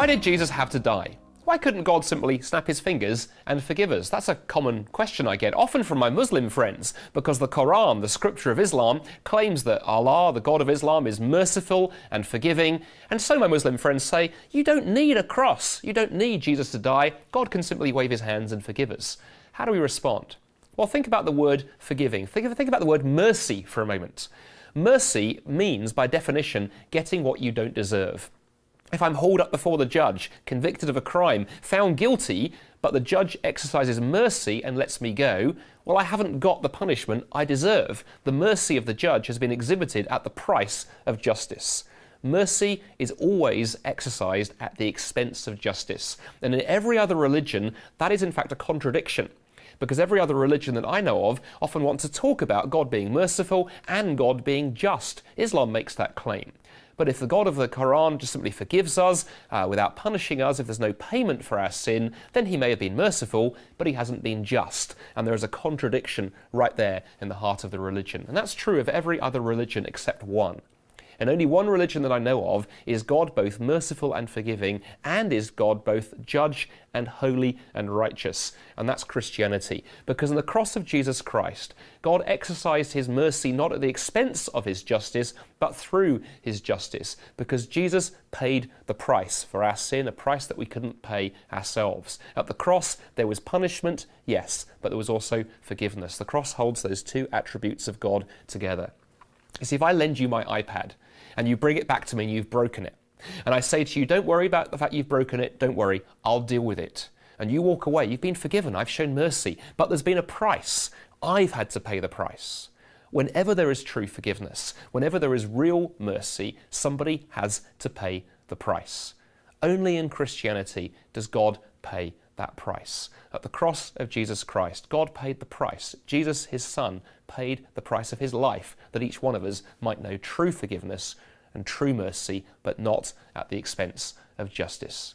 Why did Jesus have to die? Why couldn't God simply snap his fingers and forgive us? That's a common question I get, often from my Muslim friends, because the Quran, the scripture of Islam, claims that Allah, the God of Islam, is merciful and forgiving. And so my Muslim friends say, you don't need a cross. You don't need Jesus to die. God can simply wave his hands and forgive us. How do we respond? Well, think about the word forgiving. Think about the word mercy for a moment. Mercy means, by definition, getting what you don't deserve. If I'm hauled up before the judge, convicted of a crime, found guilty, but the judge exercises mercy and lets me go, well, I haven't got the punishment I deserve. The mercy of the judge has been exhibited at the price of justice. Mercy is always exercised at the expense of justice. And in every other religion, that is in fact a contradiction. Because every other religion that I know of often wants to talk about God being merciful and God being just. Islam makes that claim. But if the God of the Quran just simply forgives us without punishing us, if there's no payment for our sin, then he may have been merciful, but he hasn't been just. And there is a contradiction right there in the heart of the religion. And that's true of every other religion except one. And only one religion that I know of is God both merciful and forgiving, and is God both judge and holy and righteous. And that's Christianity. Because in the cross of Jesus Christ, God exercised his mercy not at the expense of his justice, but through his justice. Because Jesus paid the price for our sin, a price that we couldn't pay ourselves. At the cross, there was punishment, yes, but there was also forgiveness. The cross holds those two attributes of God together. You see, if I lend you my iPad and you bring it back to me and you've broken it, and I say to you, don't worry about the fact you've broken it, don't worry, I'll deal with it. And you walk away, you've been forgiven, I've shown mercy, but there's been a price. I've had to pay the price. Whenever there is true forgiveness, whenever there is real mercy, somebody has to pay the price. Only in Christianity does God pay that price. At the cross of Jesus Christ, God paid the price. Jesus, his son, paid the price of his life, that each one of us might know true forgiveness and true mercy, but not at the expense of justice.